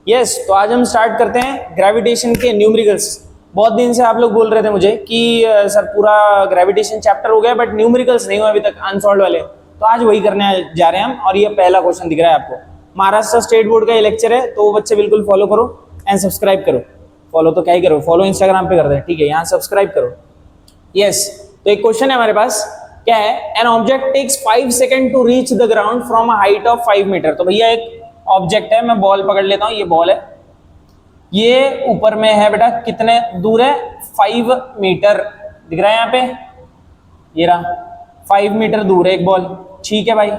Yes तो आज हम स्टार्ट करते हैं ग्रेविटेशन के न्यूमेरिकल्स। बहुत दिन से आप लोग बोल रहे थे मुझे कि सर पूरा ग्रेविटेशन चैप्टर हो गया बट न्यूमेरिकल्स नहीं हुए अभी तक अनसॉल्व वाले, तो आज वही करने जा रहे हैं हम। और ये पहला क्वेश्चन दिख रहा है आपको, महाराष्ट्र स्टेट बोर्ड का ये लेक्चर है, तो बच्चे बिल्कुल फॉलो करो एंड सब्सक्राइब करो। फॉलो तो क्या ही करो, फॉलो इंस्टाग्राम पे कर दे, ठीक है, यहाँ सब्सक्राइब करो। यस तो एक क्वेश्चन है हमारे पास, क्या है, an object takes 5 second to reach the ground from a height of 5 metre. तो भैया एक ऑब्जेक्ट है, मैं बॉल पकड़ लेता हूं, ये बॉल है, ये ऊपर में है बेटा, कितने दूर है, 5 मीटर दिख रहा है यहाँ पे, ये रहा 5 मीटर दूर है एक बॉल, ठीक है भाई।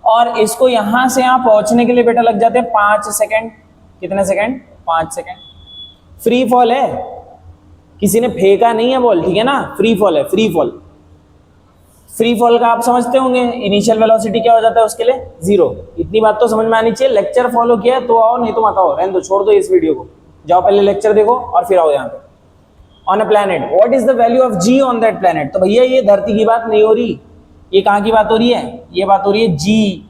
और इसको यहां से यहां पहुंचने के लिए बेटा लग जाते हैं 5 सेकंड। कितने सेकंड? 5 सेकंड। फ्री फॉल है, किसी ने फेंका नहीं है बॉल, ठीक है ना, फ्री फॉल है, फ्री फॉल। फ्री फॉल का आप समझते होंगे इनिशियल वेलोसिटी क्या हो जाता है उसके लिए, 0। इतनी बात तो समझ में आनी चाहिए। लेक्चर फॉलो किया तो आओ, नहीं तो मत आओ, रहने दो, छोड़ दो इस वीडियो को, जाओ पहले लेक्चर देखो और फिर आओ यहाँ पे। On a planet what is the value of g on that planet. तो भैया ये धरती की बात नहीं हो रही, ये कहाँ की बात हो रही है, ये बात हो रही है जी,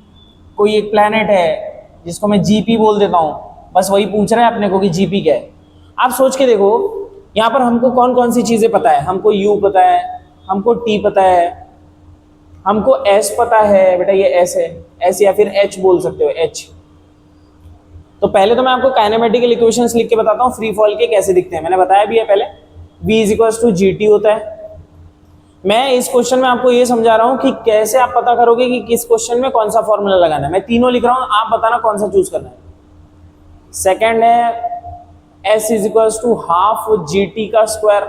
कोई एक प्लैनेट है जिसको मैं जीपी बोल देता हूँ, बस वही पूछ रहा है अपने को कि जीपी क्या है। आप सोच के देखो, यहाँ पर हमको कौन कौन सी चीजें पता है, हमको यू पता है, हमको टी पता है, हमको एस पता है बेटा, ये एस है, एस या फिर एच बोल सकते हो, एच। तो पहले तो मैं आपको काइनेमेटिकल इक्वेशंस लिख के बताता हूँ फ्री फॉल के कैसे दिखते हैं, मैंने बताया भी है पहले, v is equal to g t होता है। मैं इस क्वेश्चन में आपको ये समझा रहा हूँ कि कैसे आप पता करोगे कि किस क्वेश्चन में कौन सा फॉर्मूला लगाना है। मैं तीनों लिख रहा हूँ, आप बताना कौन सा चूज करना है। सेकेंड है s is equal to half g t का स्क्वायर,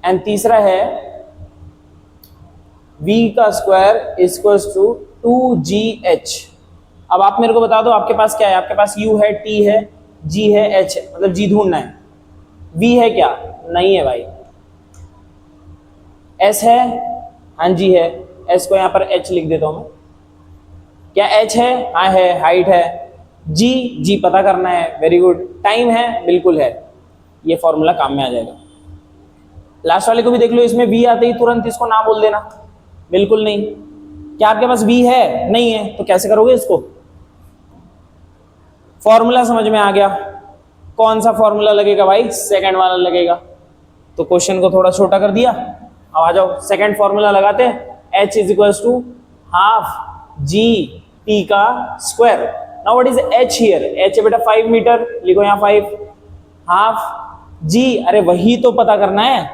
एंड तीसरा है v का स्क्वायर इक्वल्स टू 2gh। अब आप मेरे को बता दो आपके पास क्या है, आपके पास u है, t है, g है, h है, मतलब g ढूंढना है। v है क्या? नहीं है भाई। s है? हाँ जी है, s को यहाँ पर h लिख देता हूं मैं। क्या h है? हाँ है, हाइट है। g पता करना है, वेरी गुड। टाइम है? बिल्कुल है। ये फॉर्मूला काम में आ जाएगा। लास्ट वाले को भी देख लो, इसमें v आते ही तुरंत इसको ना बोल देना, बिल्कुल नहीं। क्या आपके पास v है? नहीं है, तो कैसे करोगे इसको? फॉर्मूला समझ में आ गया, कौन सा फॉर्मूला लगेगा भाई? सेकंड वाला लगेगा। तो क्वेश्चन को थोड़ा छोटा कर दिया। अब आ जाओ, सेकंड फॉर्मूला लगाते हैं, h is equal to half g t का square. Now what is h here? h है बेटा 5 मीटर, लिखो यहाँ 5, हाफ g, अरे वही तो पता करना है।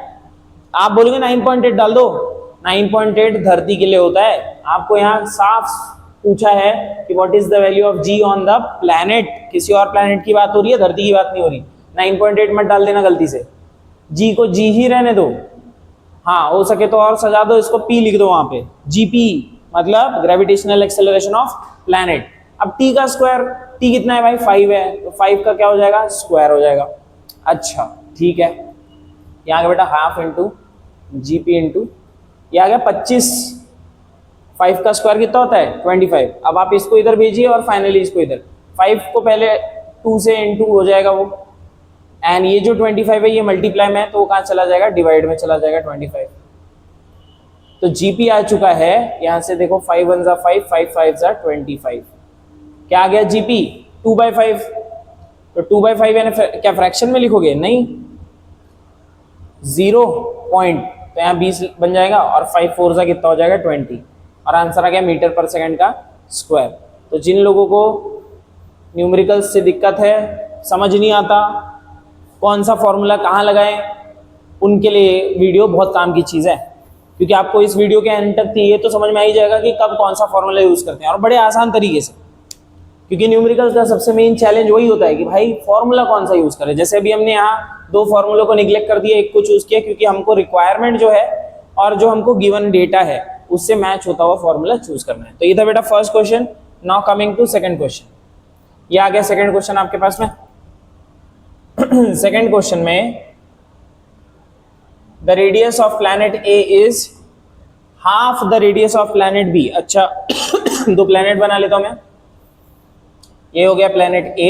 आप बोलोगे 9.8 डाल दो, 9.8 धरती के लिए होता है। आपको यहाँ साफ पूछा है कि what is the value of g on the planet. किसी और प्लैनेट की बात हो रही है, धरती की बात नहीं हो रही। 9.8 मत डाल देना गलती से, जी को जी ही रहने दो। हाँ हो सके तो और सजा दो, इसको पी लिख दो वहां पे, जीपी मतलब ग्रेविटेशनल एक्सेलरेशन ऑफ प्लैनेट। अब टी का स्क्वायर, टी कितना है भाई? 5 है, तो 5 का क्या हो जाएगा? स्क्वायर हो जाएगा। अच्छा ठीक है, यहाँ का बेटा हाफ इंटू जीपी इंटू, ये आ गया 25। 5 का स्क्वायर कितना होता है? 25। अब आप इसको इधर भेजिए और फाइनली इसको इधर, 5 को पहले 2 से इंटू हो जाएगा वो, एंड ये जो 25 है ये मल्टीप्लाई में है, तो वो कहाँ चला जाएगा? डिवाइड में चला जाएगा 25। तो जीपी आ चुका है, यहां से देखो 5 1 जा 5, 5 5 जा 25। क्या आ गया जीपी? 2/5। तो 2/5 यानी क्या फ्रैक्शन में लिखोगे? नहीं, 0 पॉइंट, तो यहाँ 20 बन जाएगा, और 5 4 जा कितना हो जाएगा? 20, और आंसर आ गया मीटर पर सेकंड का स्क्वायर। तो जिन लोगों को न्यूमेरिकल्स से दिक्कत है, समझ नहीं आता कौन सा फॉर्मूला कहाँ लगाएं, उनके लिए वीडियो बहुत काम की चीज़ है, क्योंकि आपको इस वीडियो के एंड तक ये तो समझ में आ ही जाएगा कि कब कौन सा फॉर्मूला यूज़ करते हैं, और बड़े आसान तरीके से। क्योंकि न्यूमेरिकल्स का सबसे मेन चैलेंज वही होता है कि भाई फॉर्मूला कौन सा यूज़ करें। जैसे अभी हमने यहाँ 2 फॉर्मूलों को निग्लेक्ट कर दिया, एक को चूज़ किया, क्योंकि हमको रिक्वायरमेंट जो है और जो हमको गिवन डेटा है उससे मैच होता हुआ फॉर्मूला चूज करना है। तो ये था बेटा first question. Now coming to second question, ये आ गया सेकंड क्वेश्चन आपके पास में। सेकंड क्वेश्चन में the radius of planet A is half the radius of planet B. अच्छा दो प्लैनेट बना लेता हूं मैं, ये हो गया प्लैनेट ए,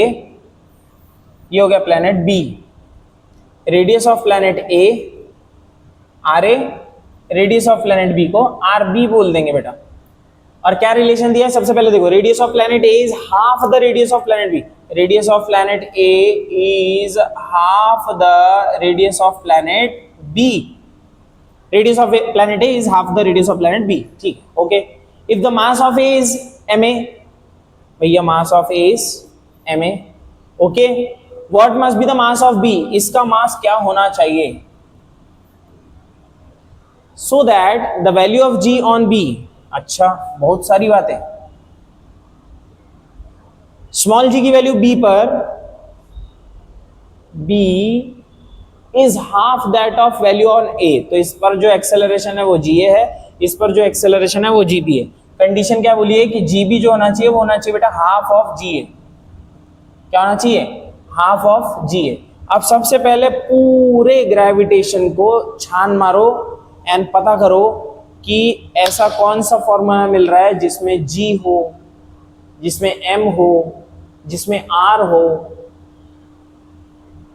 ये हो गया planet B. Radius of planet A R A, radius of planet B को आर बी बोल देंगे बेटा। और क्या रिलेशन दिया है सबसे पहले देखो, radius of planet A is half the radius of planet B, radius of planet A is half the radius of planet B, radius of planet A is half the radius of planet B, ठीक है okay. If the mass of A is M A, भैया mass of A is M A, okay, what must be the mass of B, इसका mass क्या होना चाहिए, so that the value of g on B, अच्छा बहुत सारी बातें, small g की वैल्यू बी पर, B is half that of value on A, तो इस पर जो एक्सेलरेशन है वो जी ए है, इस पर जो एक्सेलरेशन है वो जी बी है। कंडीशन क्या बोली है कि जी बी जो होना चाहिए वो होना चाहिए बेटा हाफ ऑफ जी ए, क्या होना चाहिए, हाफ ऑफ जी ए। अब सबसे पहले पूरे ग्रेविटेशन को छान मारो एंड पता करो कि ऐसा कौन सा फॉर्मूला मिल रहा है जिसमें जी हो, जिसमें एम हो, जिसमें आर हो,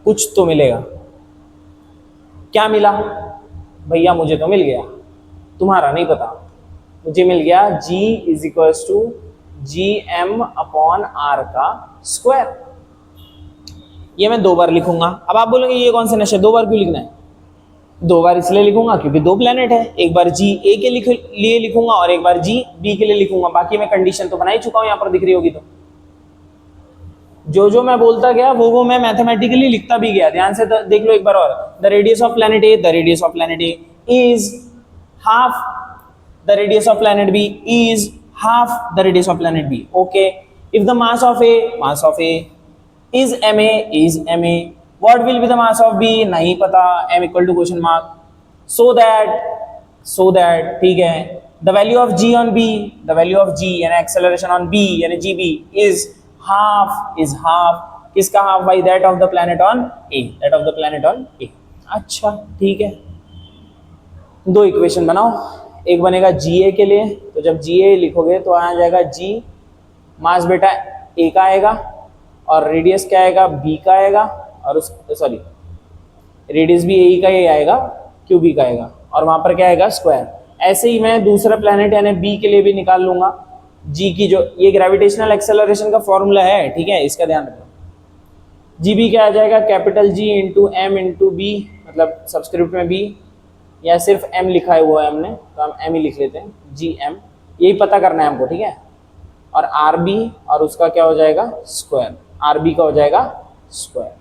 कुछ तो मिलेगा। क्या मिला भैया, मुझे तो मिल गया, तुम्हारा नहीं पता, मुझे मिल गया G is equals to G M upon R का स्क्वायर। ये मैं 2 बार लिखूंगा। अब आप बोलेंगे ये कौन से नशे, 2 बार क्यों लिखना है, 2 बार इसलिए लिखूंगा क्योंकि 2 प्लेनेट है, एक बार जी ए के लिए लिखूंगा और एक बार जी बी के लिए लिखूंगा, बाकी मैं कंडीशन तो बना ही चुका हूं, यहां पर दिख रही होगी। तो जो मैं बोलता गया वो मैं मैथमेटिकली लिखता भी गया, ध्यान से देख लो एक बार और। The radius of planet A, the radius of planet A is half the radius of planet B, is half the radius of planet B, okay. If the mass of A is M A, what will be the mass of B, नहीं पता, M equal to question mark, so that ठीक है, the value of g on B, the value of g यानी acceleration on B यानी जी B is half, किसका half भाई, that of the planet on A, that of the planet on A. अच्छा ठीक है, 2 equation बनाओ, एक बनेगा जी ए के लिए, तो जब जी ए लिखोगे तो आ जाएगा जी, मास बेटा ए का आएगा और रेडियस क्या आएगा, बी का आएगा, और उस सॉरी रेडियस भी ए का ही आएगा, क्यू बी का आएगा, और वहां पर क्या आएगा स्क्वायर। ऐसे ही मैं दूसरा प्लैनेट यानी बी के लिए भी निकाल लूंगा, जी की जो ये ग्रेविटेशनल एक्सेलरेशन का फॉर्मूला है, ठीक है, इसका ध्यान रखो। जी बी क्या आ जाएगा, capital G into M into B, मतलब सब्सक्रिप्ट में बी, या सिर्फ एम लिखा है वो है हमने, तो हम एम ही लिख लेते हैं, जी एम, यही पता करना है हमको, ठीक है। और आर बी, और उसका क्या हो जाएगा स्क्वायर, आर बी का हो जाएगा स्क्वायर।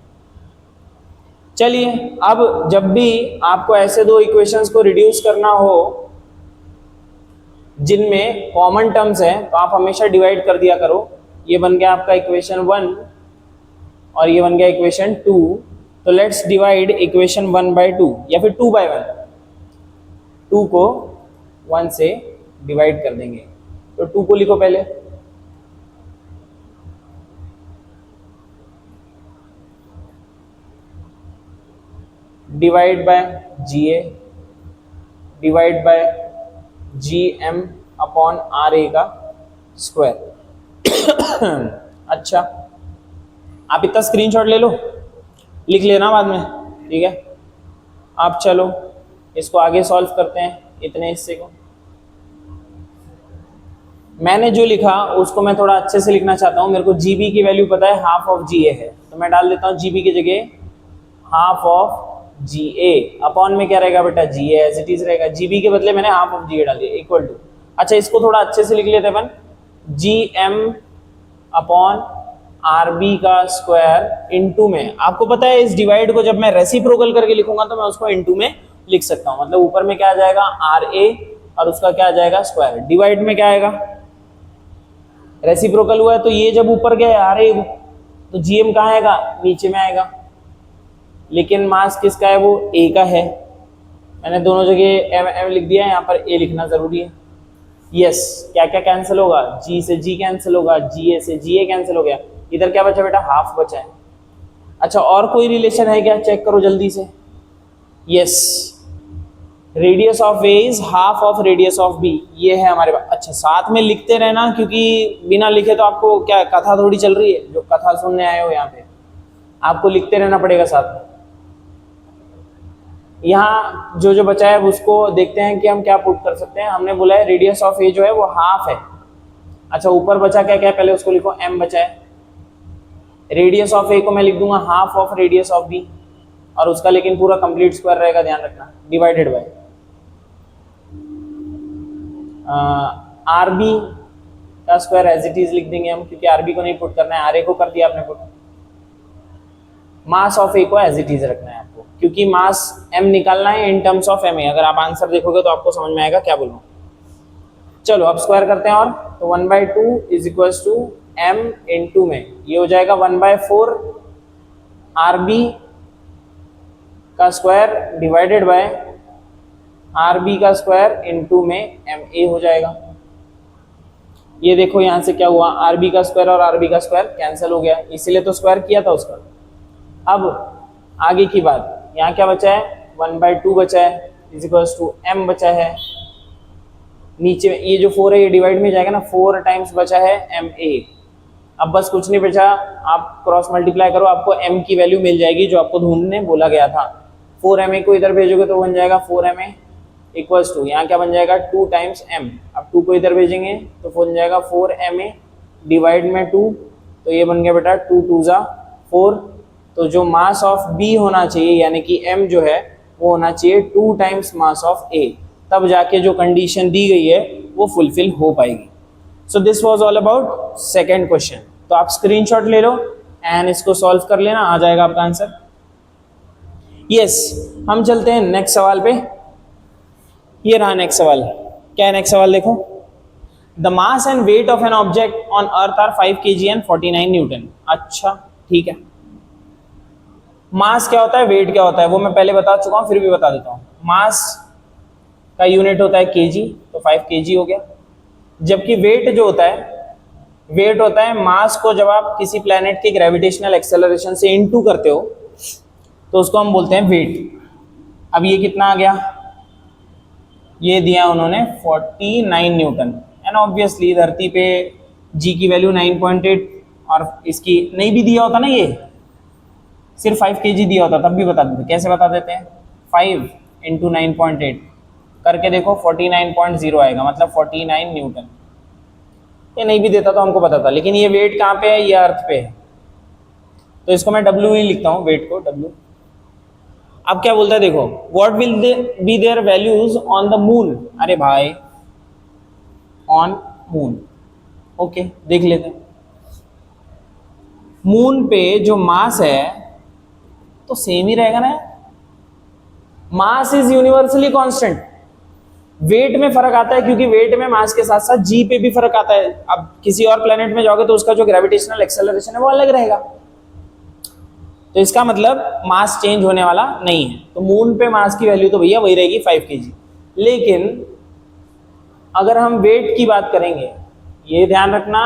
चलिए अब जब भी आपको ऐसे 2 इक्वेशंस को रिड्यूस करना हो जिनमें कॉमन टर्म्स है, तो आप हमेशा डिवाइड कर दिया करो। ये बन गया आपका इक्वेशन 1 और ये बन गया इक्वेशन 2, तो लेट्स डिवाइड इक्वेशन 1/2 या फिर 2/1, 2 को 1 से डिवाइड कर देंगे। तो 2 को लिखो पहले, divide by g A divide by g M upon R A का स्क्वायर। अच्छा आप इतना स्क्रीनशॉट ले लो, लिख लेना बाद में, ठीक है। आप चलो इसको आगे सॉल्व करते हैं, इतने हिस्से को। मैंने जो लिखा उसको मैं थोड़ा अच्छे से लिखना चाहता हूँ। मेरे को जी बी की वैल्यू पता है, हाफ ऑफ जी ए है, तो मैं डाल देता हूँ जी बी की जगह half of g A, upon में क्या रहेगा बेटा g A, as it is रहेगा। जी बी के बदले मैंने हाफ ऑफ जी ए डाल दिया, इक्वल टू, अच्छा इसको थोड़ा अच्छे से लिख लेते हैं अपन, g M upon R B का स्क्वायर इनटू में, आपको पता है इस डिवाइड को जब मैं रेसिप्रोकल करके लिखूंगा तो मैं उसको इनटू में लिख सकता हूं, मतलब ऊपर में क्या आ जाएगा आर ए और उसका क्या आ जाएगा स्क्वायर, डिवाइड में क्या आएगा, रेसिप्रोकल हुआ है तो ये जब ऊपर गया आर ए तो जी एम कहाँ आएगा, नीचे में आएगा, लेकिन मास किसका है, वो ए का है। मैंने दोनों जगह एम एम लिख दिया है, यहाँ पर ए लिखना जरूरी है। यस, क्या क्या कैंसिल होगा, जी से जी कैंसिल होगा, जी ए से जी ए कैंसिल हो गया, इधर क्या बचा बेटा, हाफ बचा है। अच्छा और कोई रिलेशन है क्या, चेक करो जल्दी से। Yes, radius of A is half of radius of B, ये है हमारे पास। अच्छा साथ में लिखते रहना, क्योंकि बिना लिखे तो आपको क्या कथा थोड़ी चल रही है, जो कथा सुनने आए हो यहाँ पे आपको लिखते रहना पड़ेगा साथ में। यहाँ जो जो बचा है उसको देखते हैं कि हम क्या पुट कर सकते हैं। हमने बोला है रेडियस ऑफ ए जो है वो हाफ है, अच्छा ऊपर बचा क्या क्या, पहले उसको लिखो, m बचा है। रेडियस ऑफ ए को मैं लिख दूंगा half of radius of B, और उसका लेकिन पूरा कंप्लीट स्क्वायर रहेगा, ध्यान रखना, डिवाइडेड बाय आर बी का स्क्वायर एज इट इज लिख देंगे हम, क्योंकि आर बी को नहीं पुट करना है, आर ए को कर दिया आपने पुट। मास ऑफ ए को एज इट इज रखना है आपको, क्योंकि मास m निकालना है इन टर्म्स ऑफ ma। अगर आप आंसर देखोगे तो आपको समझ में आएगा क्या बोलूं। चलो अब स्क्वायर करते हैं, और तो 1/2 is equal to m into में ये हो जाएगा 1/4 आर बी का square divided by R B का स्क्वायर इंटू में एम ए हो जाएगा। ये देखो यहाँ से क्या हुआ, आर बी का स्क्वायर और आर बी का स्क्वायर कैंसिल हो गया, इसीलिए तो स्क्वायर किया था उसका। अब आगे की बात, यहाँ क्या बचा है, 1/2 बचा है इज इक्वल टू m बचा है, नीचे ये जो 4 है ये डिवाइड में जाएगा ना, 4 टाइम्स बचा है एम ए। अब बस कुछ नहीं बचा, आप क्रॉस मल्टीप्लाई करो, आपको m की वैल्यू मिल जाएगी जो आपको ढूंढने बोला गया था। 4ma को इधर भेजोगे तो बन जाएगा 4ma इक्वल्स टू, यहाँ क्या बन जाएगा 2 टाइम्स m। अब 2 को इधर भेजेंगे तो बन जाएगा 4ma डिवाइड में 2, तो ये बन गया बेटा 2 2 जा 4। तो जो मास ऑफ b होना चाहिए यानी कि m जो है वो होना चाहिए 2 टाइम्स मास ऑफ a, तब जाके जो कंडीशन दी गई है वो फुलफिल हो पाएगी। So this was all about second question. तो आप स्क्रीनशॉट ले लो एंड इसको सॉल्व कर लेना, आ जाएगा आपका आंसर। यस हम चलते हैं नेक्स्ट सवाल पे। ये रहा नेक्स्ट सवाल। क्या है नेक्स्ट सवाल, देखो, the mass and weight of an object on earth are 5 kg एंड 49 न्यूटन। अच्छा ठीक है, मास क्या होता है, वेट क्या होता है, वो मैं पहले बता चुका हूं, फिर भी बता देता हूं। मास का यूनिट होता है केजी, तो 5 kg हो गया। जबकि वेट जो होता है, वेट होता है मास को जब आप किसी प्लैनेट के ग्रेविटेशनल एक्सेलरेशन से इनटू करते हो तो उसको हम बोलते हैं वेट। अब ये कितना आ गया, ये दिया उन्होंने 49 न्यूटन, एंड ऑब्वियसली धरती पे जी की वैल्यू 9.8, और इसकी नहीं भी दिया होता ना, ये सिर्फ 5 kg दिया होता तब भी बता देते। कैसे बता देते हैं, 5 इंटू 9.8 करके देखो 49.0 आएगा, मतलब 49 न्यूटन। ये नहीं भी देता तो हमको पता था, लेकिन ये वेट कहाँ पे है, ये अर्थ पे है, तो इसको मैं W ही लिखता हूँ, वेट को W। अब क्या बोलता है देखो, what will be there values on the moon. अरे भाई ऑन मून, ओके देख लेते हैं। मून पे जो मास है तो सेम ही रहेगा ना, mass is universally constant. Weight में फर्क आता है क्योंकि वेट में मास के साथ साथ जी पे भी फर्क आता है। अब किसी और प्लेनेट में जाओगे तो उसका जो ग्रेविटेशनल एक्सेलरेशन है वो अलग रहेगा, तो इसका मतलब मास चेंज होने वाला नहीं है। तो मून पे मास की वैल्यू तो भैया वही रहेगी 5 kg। लेकिन अगर हम वेट की बात करेंगे, ये ध्यान रखना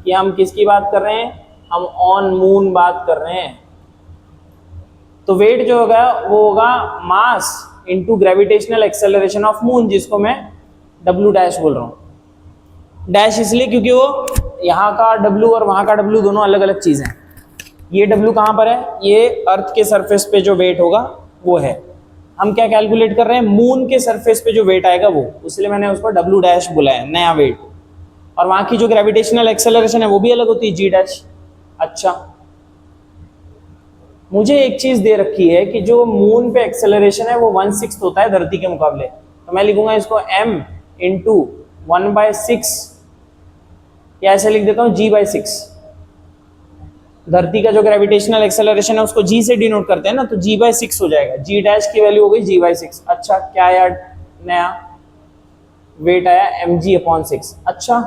कि हम किसकी बात कर रहे हैं, हम ऑन मून बात कर रहे हैं। तो वेट जो होगा वो होगा mass into gravitational acceleration of moon, जिसको मैं W डैश बोल रहा हूँ। डैश इसलिए क्योंकि वो यहाँ का W और वहाँ का W दोनों अलग अलग चीज़ हैं। ये W कहाँ पर है, ये अर्थ के सरफेस पे जो वेट होगा वो है। हम क्या कैलकुलेट कर रहे हैं, मून के सरफेस पे जो वेट आएगा वो, इसलिए मैंने उसको W डैश बोला है, नया वेट। और वहाँ की जो ग्रेविटेशनल एक्सेलरेशन है वो भी अलग होती है, G डैश। अच्छा मुझे एक चीज दे रखी है कि जो मून पे एक्सेलरेशन है वो 1/6 होता है धरती के मुकाबले, तो मैं लिखूंगा इसको m इंटू 1/6, या ऐसे लिख देता हूँ G/6। धरती का जो ग्रेविटेशनल एक्सेलरेशन है उसको G से डिनोट करते हैं ना, तो G/6 हो जाएगा। G डैश की वैल्यू हो गई G/6। अच्छा क्या आया नया वेट आया mg/6। अच्छा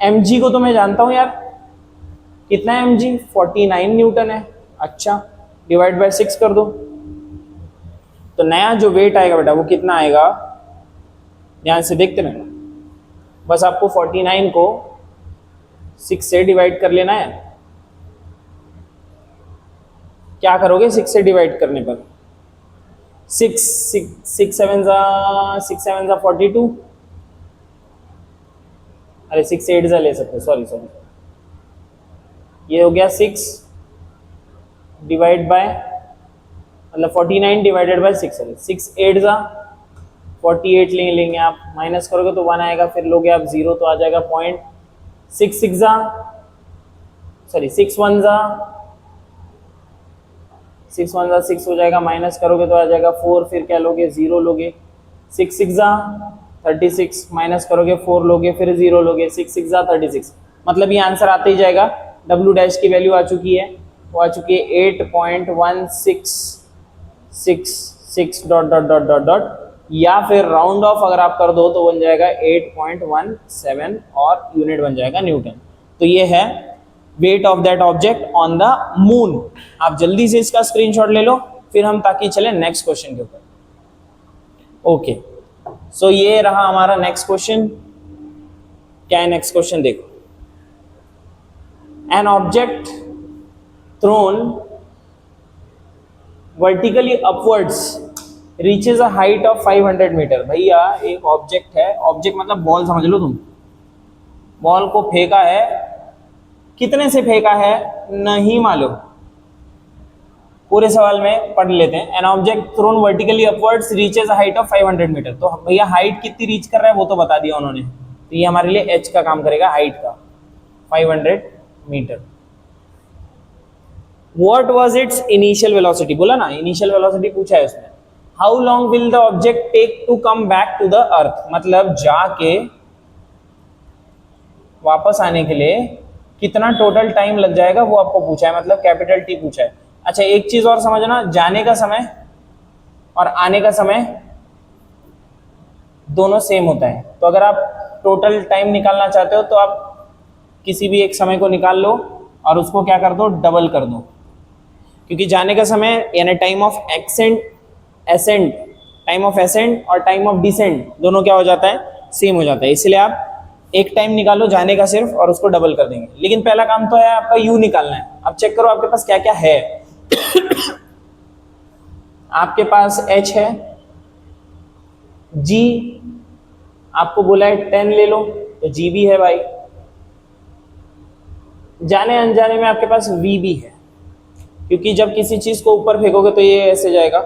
mg को तो मैं जानता हूँ यार, कितना है mg, 49 न्यूटन है। अच्छा डिवाइड बाय 6 कर दो, तो नया जो वेट आएगा बेटा वो कितना आएगा, ध्यान से देखते रहना। बस आपको 49 को 6 से डिवाइड कर लेना है। क्या करोगे 6 से डिवाइड करने पर, 6 7 जा 42, अरे 6 8 जा ले सकते, सॉरी ये हो गया 6 डिवाइड बाय, मतलब 49 डिवाइडेड बाय 6 है। 6 8 जा 48 लेंगे आप, माइनस करोगे तो 1 आएगा, फिर लोगे आप 0 तो आ जाएगा 6 6 जा, सॉरी 6 1 जा, 6 1 जा 6 हो जाएगा, माइनस करोगे तो आ जाएगा 4, फिर क्या लोगे 0 लोगे, 6 6 जा 36, माइनस करोगे 4 लोगे, फिर 0 लोगे, 6 6 जा 36, मतलब ये आंसर आते ही जाएगा। डब्ल्यू डैश की वैल्यू आ चुकी है, वो आ चुकी है 8.1666 dot dot dot dot dot, या फिर राउंड ऑफ अगर आप कर दो तो बन जाएगा 8.17 और यूनिट बन जाएगा न्यूटन। तो ये है weight of that object on the moon. आप जल्दी से इसका स्क्रीनशॉट ले लो, फिर हम ताकि चले नेक्स्ट क्वेश्चन के ऊपर। ओके, सो ये रहा हमारा नेक्स्ट क्वेश्चन। क्या है नेक्स्ट क्वेश्चन, देखो। An object thrown vertically upwards reaches a height of 500 metre. भैया एक ऑब्जेक्ट है, ऑब्जेक्ट मतलब बॉल समझ लो तुम, बॉल को फेंका है, कितने से फेंका है नहीं मालूम, पूरे सवाल में पढ़ लेते हैं। An object thrown vertically upwards reaches a height of 500 metre. तो भैया हाइट कितनी रीच कर रहा है वो तो बता दिया उन्होंने, तो ये हमारे लिए एच का काम करेगा, हाइट का 500 metre. What was its initial velocity? बोला ना इनिशियल वेलोसिटी पूछा है उसमें। How long will the object take to come back to the earth, मतलब जाके वापस आने के लिए कितना टोटल टाइम लग जाएगा वो आपको पूछा है, मतलब कैपिटल टी पूछा है। अच्छा एक चीज और समझना, जाने का समय और आने का समय दोनों सेम होता है। तो अगर आप टोटल टाइम निकालना चाहते हो तो आप किसी भी एक समय को निकाल लो और उसको क्या कर दो, डबल कर दो, क्योंकि जाने का समय यानी time of accent, time of accent और टाइम ऑफ डिसेंट दोनों क्या हो जाता है, सेम हो जाता है। इसलिए आप एक टाइम निकालो जाने का सिर्फ और उसको डबल कर देंगे। लेकिन पहला काम तो है आपका यू निकालना है। अब चेक करो आपके पास क्या क्या है। आपके पास एच है, जी आपको बोला है 10 ले लो तो जी भी है भाई, जाने अनजाने में आपके पास वी भी है, क्योंकि जब किसी चीज को ऊपर फेंकोगे तो ये ऐसे जाएगा,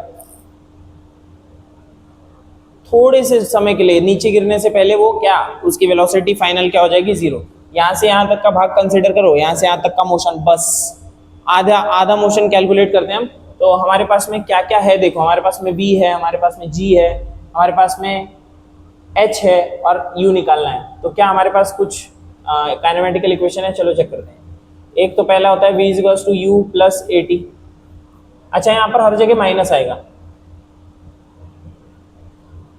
थोड़े से समय के लिए नीचे गिरने से पहले वो क्या, उसकी वेलोसिटी फाइनल क्या हो जाएगी, 0। यहां से यहां तक का भाग कंसीडर करो, यहां से यहां तक का मोशन, बस आधा मोशन कैलकुलेट करते हैं हम। तो हमारे पास में क्या क्या है देखो, हमारे पास में v है, हमारे पास में g है, हमारे पास में h है और u निकालना है। तो क्या हमारे पास कुछ काइनेमेटिकल इक्वेशन है, चलो चेक करते हैं। एक तो पहला होता है v equals to u plus at। अच्छा यहाँ पर हर जगह माइनस आएगा,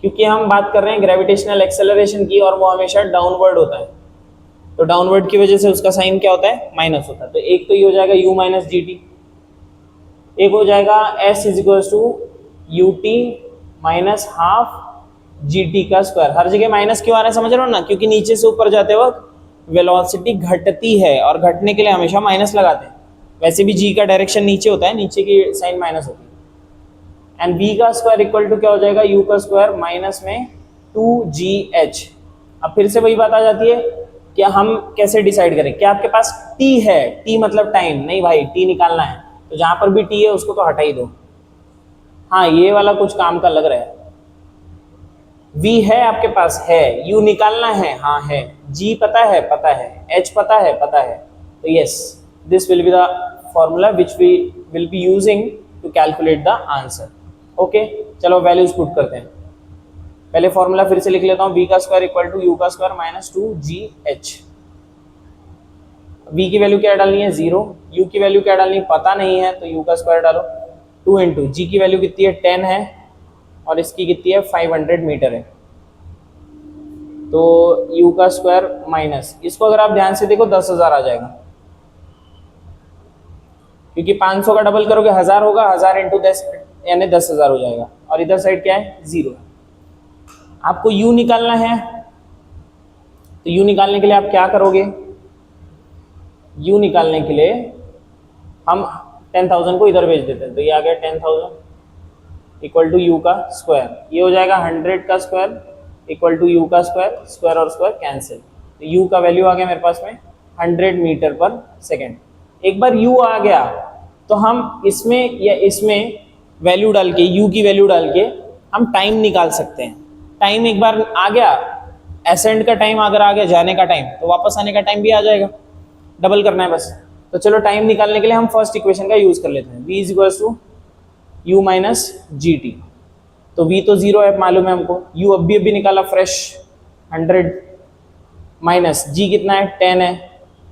क्योंकि हम बात कर रहे हैं ग्रेविटेशनल एक्सेलरेशन की और वो हमेशा डाउनवर्ड होता है, तो डाउनवर्ड की वजह से उसका साइन क्या होता है, माइनस होता है। तो एक तो ये हो जाएगा u माइनस जी टी, एक हो जाएगा s is equals to u t minus half g t का स्क्वायर। हर जगह माइनस क्यों आ रहा है समझ रहे हो ना, क्योंकि नीचे से ऊपर जाते वक्त वेलोसिटी घटती है और घटने के लिए हमेशा माइनस लगाते हैं। वैसे भी g का डायरेक्शन नीचे होता है, नीचे की साइन माइनस होती है। एंड v का स्क्वायर इक्वल टू क्या हो जाएगा, u का स्क्वायर माइनस में 2gh। अब फिर से वही बात आ जाती है कि हम कैसे डिसाइड करें, क्या आपके पास t है, t मतलब टाइम, नहीं भाई t निकालना है तो जहां पर भी t है उसको तो हटा ही दो। हाँ ये वाला कुछ काम का लग रहा है। v है आपके पास, है, u निकालना है, हाँ है, g पता है, h पता है, तो yes this will be the formula which we will be using to calculate the answer. Okay चलो वैल्यूज पुट करते हैं। पहले फॉर्मूला फिर से लिख लेता हूँ, v का स्क्वायर इक्वल टू u का स्क्वायर माइनस 2gh। v की वैल्यू क्या डालनी है, 0, u की वैल्यू क्या डालनी है पता नहीं है, तो u का स्क्वायर डालो, 2 इंटू जी की वैल्यू कितनी है 10 है और इसकी कितनी है 500 मीटर है, तो u का स्क्वायर माइनस, इसको अगर आप ध्यान से देखो 10,000 आ जाएगा, क्योंकि 500 का डबल करोगे 1000 होगा, 1000 इंटू 10 यानी 10,000 हो जाएगा, और इधर साइड क्या है 0। आपको u निकालना है, तो u निकालने के लिए आप क्या करोगे, u निकालने के लिए हम 10,000 को इधर भेज देते हैं, तो ये आ गया 10,000 इक्वल टू u का स्क्वायर, ये हो जाएगा 100 का स्क्वायर इक्वल टू u का स्क्वायर, स्क्वायर और स्क्वायर कैंसिल, तो u का वैल्यू आ गया मेरे पास में 100 मीटर पर सेकेंड। एक बार u आ गया तो हम इसमें या इसमें वैल्यू डाल के, u की वैल्यू डाल के हम टाइम निकाल सकते हैं। टाइम एक बार आ गया एसेंड का टाइम अगर आ गया जाने का टाइम, तो वापस आने का टाइम भी आ जाएगा, डबल करना है बस। तो चलो टाइम निकालने के लिए हम फर्स्ट इक्वेशन का यूज कर लेते हैं, v is equals to u minus g t. तो v तो 0 है मालूम है हमको, u अभी निकाला फ्रेश 100 माइनस g कितना है 10 है,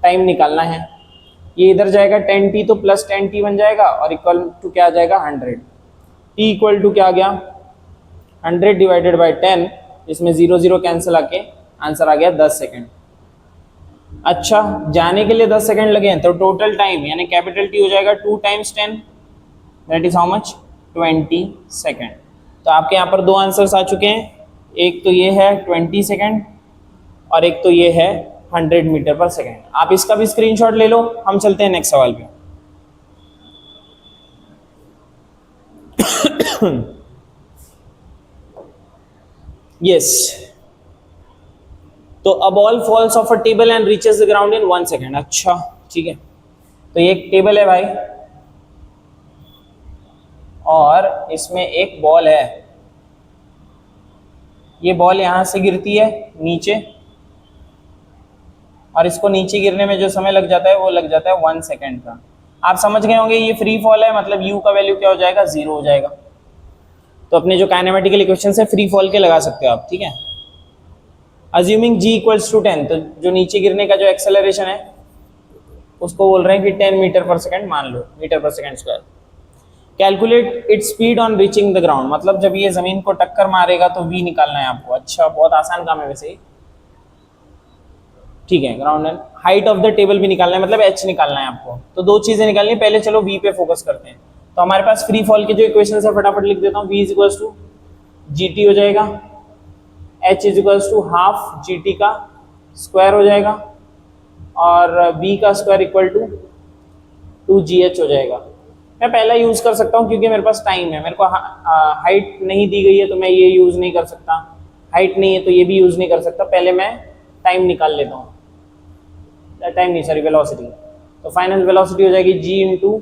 टाइम निकालना है। ये इधर जाएगा 10t तो प्लस 10t बन जाएगा और इक्वल टू क्या आ जाएगा 100। t इक्वल टू क्या आ गया 100 डिवाइडेड बाई 10, इसमें 0 0 कैंसिल आके आंसर आ गया 10 सेकेंड। अच्छा जाने के लिए 10 सेकेंड लगे हैं, तो टोटल टाइम यानी कैपिटल T हो जाएगा 2 times 10, that is how much 20 second. तो आपके यहाँ पर दो आंसर्स आ चुके हैं, एक तो ये है 20 सेकेंड और एक तो ये है 100 मीटर पर सेकेंड। आप इसका भी स्क्रीनशॉट ले लो, हम चलते हैं नेक्स्ट सवाल पे। यस तो a ball falls off a table and reaches the ground in 1 second. अच्छा ठीक है, तो ये एक टेबल है भाई और इसमें एक बॉल है, ये बॉल यहां से गिरती है नीचे और इसको नीचे गिरने में जो समय लग जाता है वो लग जाता है 1 सेकेंड का। आप समझ गए होंगे ये फ्री फॉल है, मतलब u का वैल्यू क्या हो जाएगा 0 हो जाएगा। तो अपने जो काइनेमेटिकल इक्वेशन है फ्री फॉल के लगा सकते हो आप, ठीक है। अज्यूमिंग g इक्वल्स टू 10, तो जो नीचे गिरने का जो एक्सेलरेशन है उसको बोल रहे हैं कि 10 मीटर पर सेकेंड मान लो, मीटर पर second square. Calculate its speed on reaching the ground, मतलब जब ये जमीन को टक्कर मारेगा तो v निकालना है आपको। अच्छा बहुत आसान काम है वैसे ही, ठीक है। Ground and height of the table भी निकालना है, मतलब h निकालना है आपको। तो दो चीजें निकालनी है, पहले चलो v पे फोकस करते हैं। तो हमारे पास फ्री फॉल के जो इक्वेशन है फटाफट लिख देता हूँ। v is equals to gt हो जाएगा, h is equals to half gt का स्क्वायर हो जाएगा और v का स्क्वायर इक्वल टू 2gh हो जाएगा। मैं पहला यूज कर सकता हूँ क्योंकि मेरे पास टाइम है, मेरे को हाइट नहीं दी गई है तो मैं ये यूज नहीं कर सकता, हाइट नहीं है तो ये भी यूज नहीं कर सकता। पहले मैं टाइम निकाल लेता हूँ, टाइम नहीं सॉरी वेलोसिटी। तो फाइनल वेलोसिटी हो जाएगी g इंटू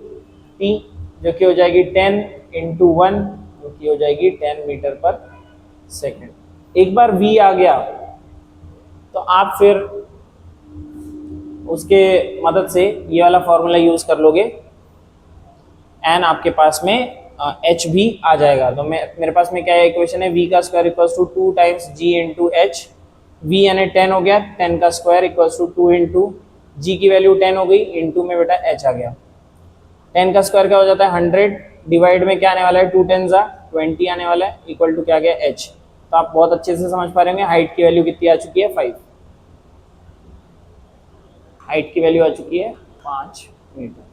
टी जो कि हो जाएगी 10 इंटू 1 जो कि हो जाएगी 10 मीटर पर सेकेंड। एक बार v आ गया तो आप फिर उसके मदद से ये वाला फॉर्मूला यूज कर लोगे एंड आपके पास में h भी आ जाएगा। तो मेरे पास में क्या है इक्वेशन है, v का square equals to 2 times g into H. v यानी 10 हो गया, 10 का square equals to 2 into g की वैल्यू 10 हो गई, इंटू में बेटा h आ गया। 10 का स्क्वायर क्या हो जाता है 100, डिवाइड में क्या आने वाला है 2 10 20 आने वाला है, इक्वल टू क्या आ गया h। तो आप बहुत अच्छे से समझ पा रहे होंगे हाइट की वैल्यू कितनी आ चुकी है 5, हाइट की वैल्यू आ चुकी है 5 मीटर।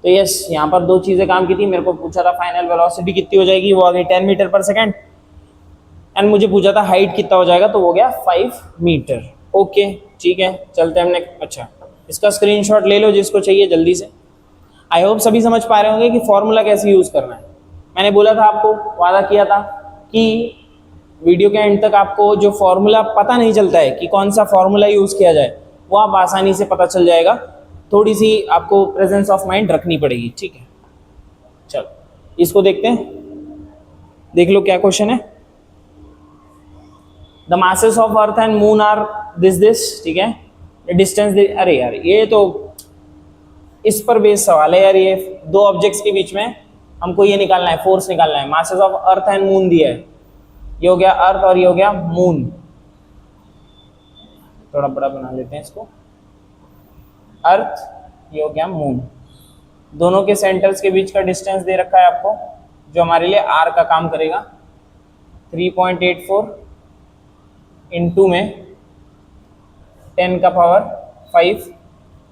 तो यस यहाँ पर दो चीजें काम की थी, मेरे को पूछा था फाइनल वेलोसिटी कितनी हो जाएगी, वो आ गई 10 मीटर पर सेकेंड, एंड मुझे पूछा था हाइट कितना हो जाएगा, तो हो गया 5 मीटर। ओके ठीक है, चलते हैं हमने। अच्छा इसका स्क्रीनशॉट ले लो जिसको चाहिए जल्दी से। आई होप सभी समझ पा रहे होंगे कि फॉर्मूला कैसे यूज करना है। मैंने बोला था आपको, वादा किया था कि वीडियो के एंड तक आपको जो फॉर्मूला पता नहीं चलता है कि कौन सा फॉर्मूला यूज किया जाए वो आप आसानी से पता चल जाएगा। थोड़ी सी आपको प्रेजेंस ऑफ माइंड रखनी पड़ेगी, ठीक है। चलो इसको देखते हैं, देख लो क्या क्वेश्चन है। The masses of earth and moon are this, ठीक है। डिस्टेंस, अरे यार ये तो इस पर बेस्ड सवाल है यार, ये दो ऑब्जेक्ट्स के बीच में हमको ये निकालना है, फोर्स निकालना है। Masses of earth and moon दिया है, ये हो गया अर्थ और ये हो गया मून। थोड़ा बड़ा बना लेते हैं इसको, अर्थ ये हो गया मून। दोनों के सेंटर्स के बीच का डिस्टेंस दे रखा है आपको जो हमारे लिए आर का काम करेगा 3.84 इंटू में 10 का पावर 5।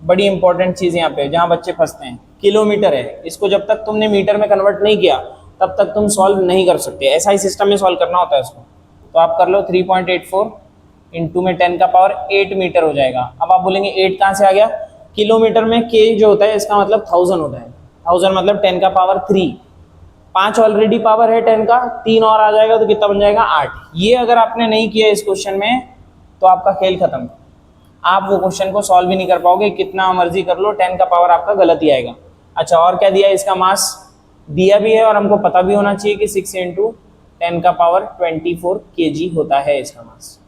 बड़ी इंपॉर्टेंट चीज यहाँ पे जहाँ बच्चे फंसते हैं, किलोमीटर है, इसको जब तक तुमने मीटर में कन्वर्ट नहीं किया तब तक तुम सॉल्व नहीं कर सकते। ऐसा ही सिस्टम में सॉल्व करना होता है इसको। तो आप कर लो 3.84 इंटू में 10 का पावर 8 मीटर हो जाएगा। अब आप बोलेंगे 8 कहाँ से आ गया, किलोमीटर में k जो होता है इसका मतलब 1000 होता है, 1000 मतलब 10 का पावर 3। 5 ऑलरेडी पावर है 10 का, 3 और आ जाएगा तो कितना बन जाएगा 8। ये अगर आपने नहीं किया इस क्वेश्चन में तो आपका खेल खत्म, आप वो क्वेश्चन को सॉल्व भी नहीं कर पाओगे, कितना मर्जी कर लो 10 का पावर आपका गलत ही आएगा। अच्छा और क्या दिया, इसका मास दिया भी है और हमको पता भी होना चाहिए कि 6 इंटू 10 का पावर 24 kg होता है इसका मास।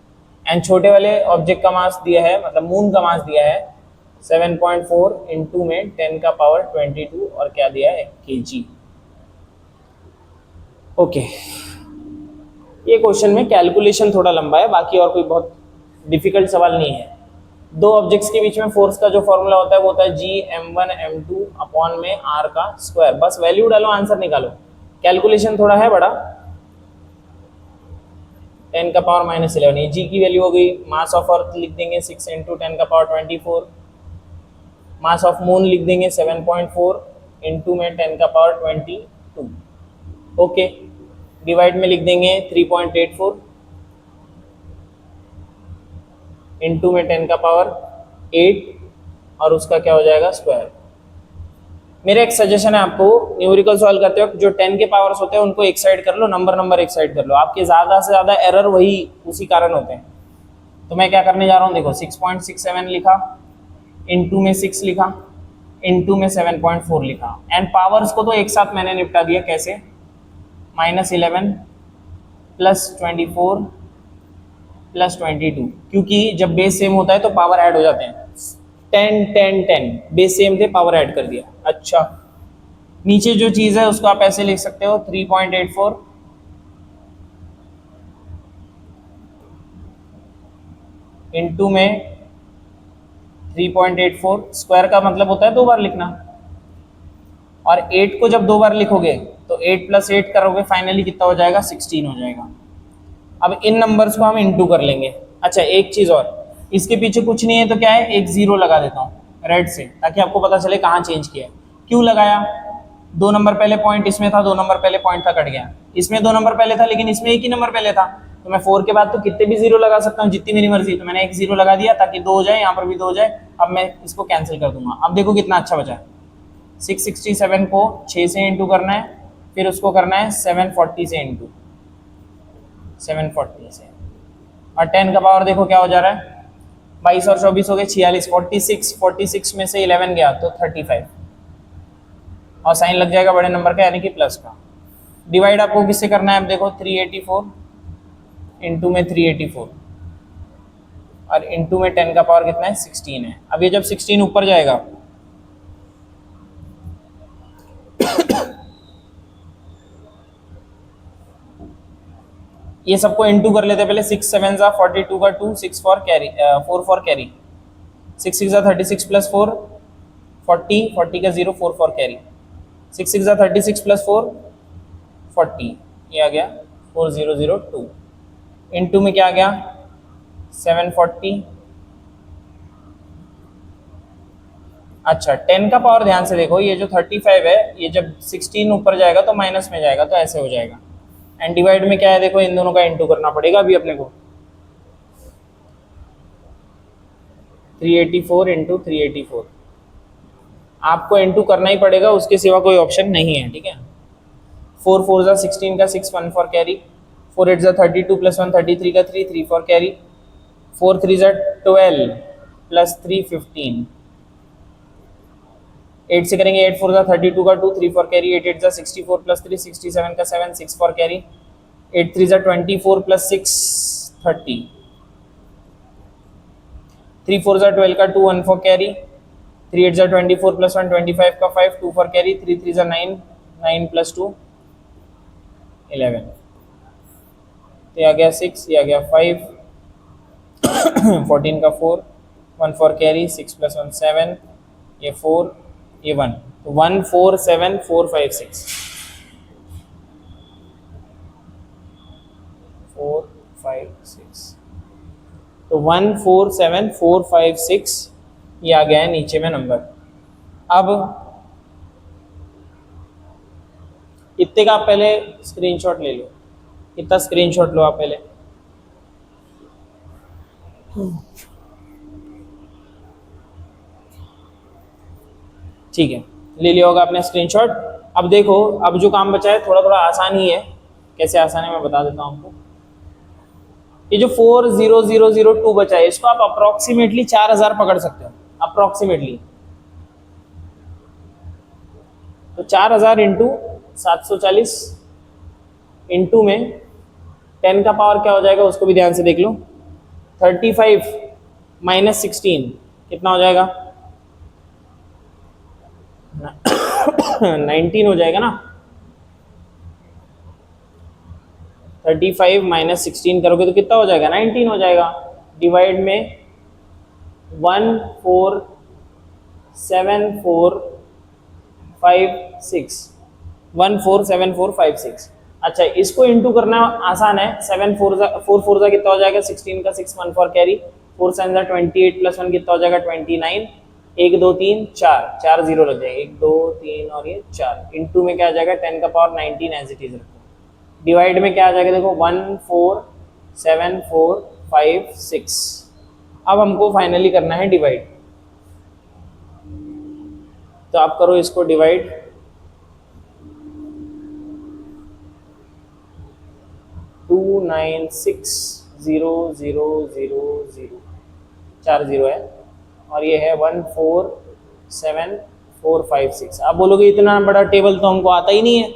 एंड छोटे वाले ऑब्जेक्ट का मास दिया है, मतलब मून का मास दिया है 7.4 इंटू में 10 का पावर 22 और क्या दिया है kg। ओके, ये क्वेश्चन में कैलकुलेशन थोड़ा लंबा है, बाकी और कोई बहुत डिफिकल्ट सवाल नहीं है। दो ऑब्जेक्ट्स के बीच में फोर्स का जो फॉर्मूला होता है वो होता है G m1m2 अपॉन में r का स्क्वायर। बस वैल्यू डालो, आंसर निकालो। कैलकुलेशन थोड़ा है बड़ा। 10 का पावर -11, ये G की वैल्यू हो गई। मास ऑफ अर्थ लिख देंगे 6 इंटू 10 का पावर 24। मास ऑफ मून लिख देंगे 7.4 इंटू में 10 का पावर 22। ओके, डिवाइड में लिख देंगे 3.84 इंटू में 10 का पावर 8 और उसका क्या हो जाएगा स्क्वायर। मेरा एक सजेशन है आपको, न्यूमेरिकल सॉल्व करते वक्त जो 10 के पावर्स होते हैं उनको एक साइड कर लो, नंबर एक साइड कर लो। आपके ज़्यादा से ज़्यादा एरर वही उसी कारण होते हैं। तो मैं क्या करने जा रहा हूँ, देखो 6.67 लिखा, इंटू में 6 लिखा, इंटू में 7.4 लिखा। एंड पावर्स को तो एक साथ मैंने निपटा दिया। कैसे? -11 प्लस 24 प्लस 22, क्योंकि जब बेस सेम होता है तो पावर ऐड हो जाते हैं। 10 10 10 बेस सेम थे, पावर ऐड कर दिया। अच्छा, नीचे जो चीज़ है उसको आप ऐसे लिख सकते हो 3.84 इंटू में 3.84। स्क्वायर का मतलब होता है 2 बार लिखना, और 8 को जब 2 बार लिखोगे तो 8 प्लस 8 करोगे, फाइनली कितना हो जाएगा 16 हो जाएगा। अब इन नंबर्स को हम इंटू कर लेंगे। अच्छा, एक चीज़ और, इसके पीछे कुछ नहीं है तो क्या है, एक जीरो लगा देता हूँ रेड से, ताकि आपको पता चले कहाँ चेंज किया है। क्यों लगाया? 2 नंबर पहले पॉइंट इसमें था, 2 नंबर पहले पॉइंट था, कट गया। इसमें 2 नंबर पहले था लेकिन इसमें एक ही नंबर पहले था, तो मैं 4 के बाद तो कितने भी जीरो लगा सकता हूँ, जितनी मेरी मर्जी। तो मैंने एक जीरो लगा दिया ताकि 2 हो जाए, यहाँ पर भी 2 हो जाए। अब मैं इसको कैंसिल कर दूंगा। अब देखो कितना अच्छा बचा है। 667 को 6 से इंटू करना है, फिर उसको करना है 740 से इंटू, 740 से, और 10 का पावर देखो क्या हो जा रहा है, 22 और 24 हो गए 46, 46 में से 11 गया तो 35, और साइन लग जाएगा बड़े नंबर का यानी कि प्लस का। डिवाइड आपको किससे करना है? अब देखो 384 इंटू में 384 और इंटू में 10 का पावर कितना है 16 है। अब ये जब 16 ऊपर जाएगा ये सबको इंटू कर लेते हैं पहले। 6 7 जा 42 का 2, 6 4 कैरी, 4 4 कैरी, 6 6 जा 36 प्लस 4 40, 40 का 0, 4 4 कैरी, 6 6 जा 36 प्लस 4 40, ये आ गया 4002। इंटू में क्या आ गया 740। अच्छा, 10 का पावर ध्यान से देखो, ये जो 35 है ये जब 16 ऊपर जाएगा तो माइनस में जाएगा, तो ऐसे हो जाएगा। एंड डिवाइड में क्या है देखो, इन दोनों का इंटू करना पड़ेगा अभी अपने को। 384 इंटू 384 आपको इंटू करना ही पड़ेगा, उसके सिवा कोई ऑप्शन नहीं है, ठीक है। 4 4 जा 16 का 6, 1 4 कैरी, 4 8 जा 32 प्लस 1 33 का 3, 3 4 कैरी, 4 3 जा 12 प्लस 3 15, 8 से करेंगे 8 4 जा 32 का 2, 3 4 कैरी, 8 8 जा 64 प्लस 3 67 का 7, 6 4 कैरी, 8 3 जा 24 प्लस 6 30, 3 4 जा 12 का 2, 1 4 कैरी, 3 8 जा 24 प्लस 1 25 का 5, 2 4 कैरी, 3 3 जा 9, 9 प्लस 2 11, तो ये आ गया 6, ये आ गया 5, 14 का 4, 1 4 कैरी, 6 प्लस 1 7, ये 4, ये 1, तो 1 4 7 4 5 6 4 5 6, तो 1 4 7 4 5 6 ये आ गया है नीचे में नंबर। अब इतने का आप पहले स्क्रीनशॉट ले लो, इतना स्क्रीनशॉट लो आप पहले। ठीक है, ले लिया होगा आपने स्क्रीनशॉट। अब देखो, अब जो काम बचा है थोड़ा थोड़ा आसान ही है। कैसे आसान है मैं बता देता हूँ आपको। ये जो 40002 बचा है इसको आप अप्रोक्सीमेटली 4000 पकड़ सकते हो, अप्रोक्सीमेटली। तो 4000 इंटू 740 इनटू में 10 का पावर क्या हो जाएगा उसको भी ध्यान से देख लो। 35 माइनस 16 कितना हो जाएगा? 19 हो जाएगा ना। 35 माइनस 16 करोगे तो कितना हो जाएगा? 19 हो जाएगा। डिवाइड में 147456 147456। अच्छा, इसको इंटू करना आसान है। 7 4 जा कितना हो जाएगा? 16 का 6 1 फॉर कैरी, 4 7 जा 28 प्लस 1 कितना हो जाएगा? 29। 1 2 3 4 4 जीरो लग जाएगा, 1 2 3 और ये 4। इंटू में क्या आ जाएगा? 10 का पावर 19 एज इट इज रखो। डिवाइड में क्या आ जाएगा? देखो 147456। अब हमको फाइनली करना है डिवाइड, तो आप करो इसको डिवाइड। 296000 4 जीरो है और ये है 147456। आप बोलोगे इतना बड़ा टेबल तो हमको आता ही नहीं है।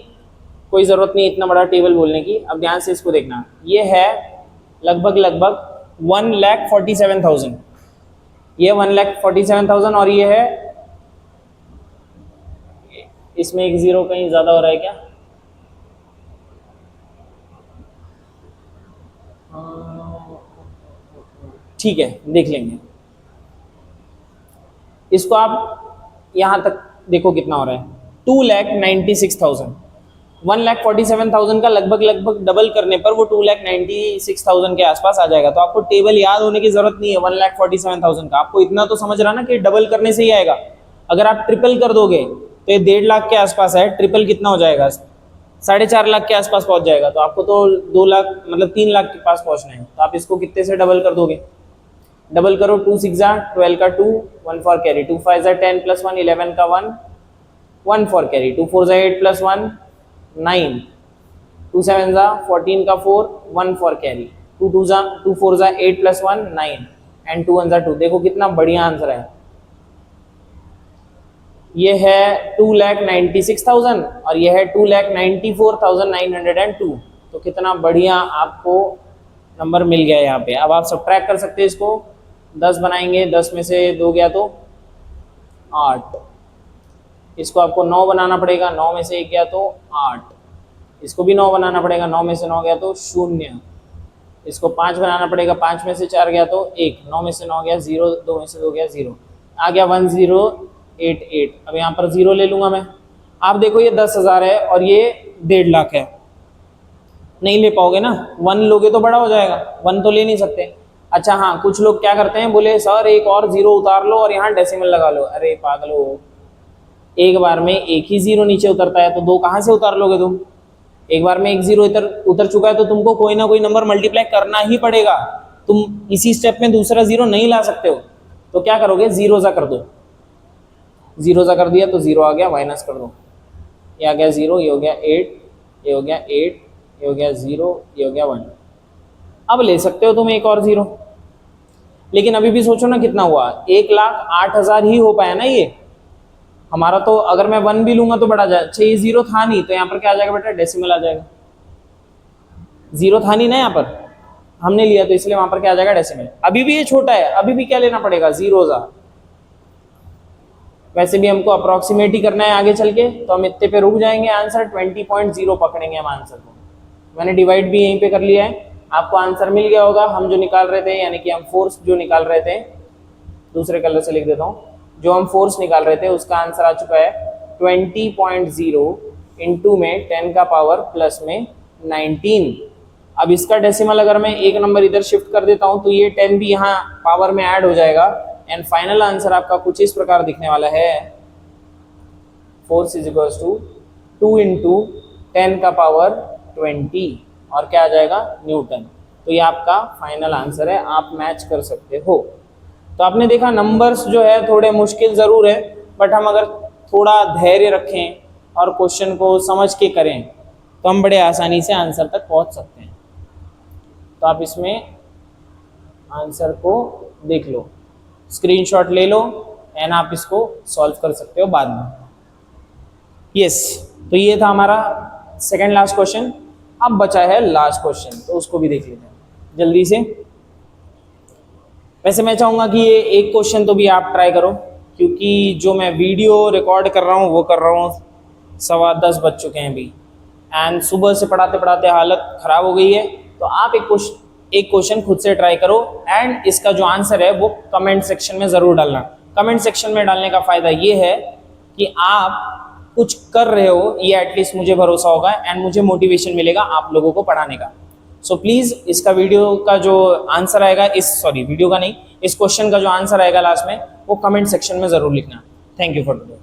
कोई ज़रूरत नहीं इतना बड़ा टेबल बोलने की। अब ध्यान से इसको देखना, ये है लगभग 1,47,000। ये 1,47,000 और ये है, इसमें एक जीरो कहीं ज़्यादा हो रहा है क्या? ठीक है, देख लेंगे इसको। आप यहाँ तक देखो कितना हो रहा है, 2,96,000। 1,47,000 का लगभग डबल करने पर वो 2,96,000 के आसपास आ जाएगा। तो आपको टेबल याद होने की जरूरत नहीं है 1,47,000 का। आपको इतना तो समझ रहा ना कि डबल करने से ही आएगा। अगर आप ट्रिपल कर दोगे तो ये 1.5 लाख के आसपास है, ट्रिपल कितना हो जाएगा? 4.5 लाख के आसपास पहुंच जाएगा। तो आपको तो 2 लाख मतलब 3 लाख के पास पहुंचना है। तो आप इसको कितने से डबल कर दोगे? डबल करो, 2 6 जा 12 का 2 1 फॉर कैरी, 2 5 जा 10 प्लस 1 11 का 1 1 फॉर कैरी, 2 4 जा 8 प्लस 1 9, 2 7 जा 14 का 4 1 फॉर कैरी, 2 4 जा 8 प्लस 1 9 एंड 2 1 जा 2। देखो कितना बढ़िया आंसर है। ये है 2,96,000 और ये है 2,94,902। तो कितना बढ़िया आपको नंबर मिल गया यहाँ पे। अब आप सब्ट्रैक्ट कर सकते हैं इसको। 10 बनाएंगे, 10 में से 2 गया तो 8। इसको आपको 9 बनाना पड़ेगा, 9 में से 1 गया तो 8। इसको भी 9 बनाना पड़ेगा, 9 में से 9 गया तो 0। इसको 5 बनाना पड़ेगा, 5 में से 4 गया तो 1, 9 में से 9 गया 0, 2 में से 2 गया 0, आ गया 1088। अब यहाँ पर 0 ले लूंगा मैं। आप देखो ये 10,000 है और ये 1.5 लाख है, नहीं ले पाओगे ना। 1 लोगे तो बड़ा हो जाएगा, 1 तो ले नहीं सकते। अच्छा हाँ, कुछ लोग क्या करते हैं, बोले सर एक और 0 उतार लो और यहाँ डेसिमल लगा लो। अरे पागलो, एक बार में एक ही 0 नीचे उतरता है तो 2 कहाँ से उतार लोगे तुम? एक बार में एक 0 उतर चुका है तो तुमको कोई ना कोई नंबर मल्टीप्लाई करना ही पड़ेगा। तुम इसी स्टेप में दूसरा 0 नहीं ला सकते हो। तो क्या करोगे? 0 सा कर दो। 0 सा कर दिया तो 0 आ गया, माइनस कर दो। ये आ गया 0, ये हो गया 8, ये हो गया 8, ये हो गया 0, ये हो गया 1। अब ले सकते हो तुम एक और 0, लेकिन अभी भी सोचो ना कितना हुआ। 1,08,000 ही हो पाया ना ये हमारा। तो अगर मैं 1 भी लूंगा तो बढ़ा जाए। अच्छा ये 0 था नहीं तो यहाँ पर क्या आ जाएगा बेटा? डेसिमल आ जाएगा। 0 था नहीं ना यहाँ पर, हमने लिया तो इसलिए वहां पर क्या आ जाएगा? डेसिमल। अभी भी ये छोटा है, अभी भी क्या लेना पड़ेगा? 0 सा। वैसे भी हमको अप्रोक्सीमेट ही करना है आगे चल के, तो हम इतने पे रुक जाएंगे। आंसर 20.0 पकड़ेंगे हम आंसर को। मैंने डिवाइड भी यहीं पे कर लिया है, आपको आंसर मिल गया होगा। हम जो निकाल रहे थे, यानी कि हम फोर्स जो निकाल रहे थे, दूसरे कलर से लिख देता हूँ, जो हम फोर्स निकाल रहे थे उसका आंसर आ चुका है 20.0 इंटू में 10 का पावर प्लस में 19। अब इसका डेसिमल अगर मैं एक नंबर इधर शिफ्ट कर देता हूँ तो ये 10 भी यहाँ पावर में ऐड हो जाएगा। एंड फाइनल आंसर आपका कुछ इस प्रकार दिखने वाला है, force is equals to 2 into 10 का पावर 20 और क्या आ जाएगा? न्यूटन। तो ये आपका फाइनल आंसर है, आप मैच कर सकते हो। तो आपने देखा नंबर्स जो है थोड़े मुश्किल ज़रूर है, बट हम अगर थोड़ा धैर्य रखें और क्वेश्चन को समझ के करें तो हम बड़े आसानी से आंसर तक पहुंच सकते हैं। तो आप इसमें आंसर को देख लो, स्क्रीनशॉट ले लो एंड आप इसको सॉल्व कर सकते हो बाद में। यस, तो ये था हमारा सेकंड लास्ट क्वेश्चन। अब बचा है लास्ट क्वेश्चन, तो उसको भी देख लेते हैं जल्दी से। वैसे मैं चाहूँगा कि ये एक क्वेश्चन तो भी आप ट्राई करो, क्योंकि जो मैं वीडियो रिकॉर्ड कर रहा हूँ वो कर रहा हूँ 10:15 बज चुके हैं अभी, एंड सुबह से पढ़ाते पढ़ाते हालत ख़राब हो गई है। तो आप एक क्वेश्चन खुद से ट्राई करो, एंड इसका जो आंसर है वो कमेंट सेक्शन में ज़रूर डालना। कमेंट सेक्शन में डालने का फ़ायदा ये है कि आप कुछ कर रहे हो, ये एटलीस्ट मुझे भरोसा होगा एंड मुझे मोटिवेशन मिलेगा आप लोगों को पढ़ाने का। सो प्लीज़ इसका वीडियो का जो आंसर आएगा, वीडियो का नहीं, इस क्वेश्चन का जो आंसर आएगा लास्ट में, वो कमेंट सेक्शन में ज़रूर लिखना। Thank you for today.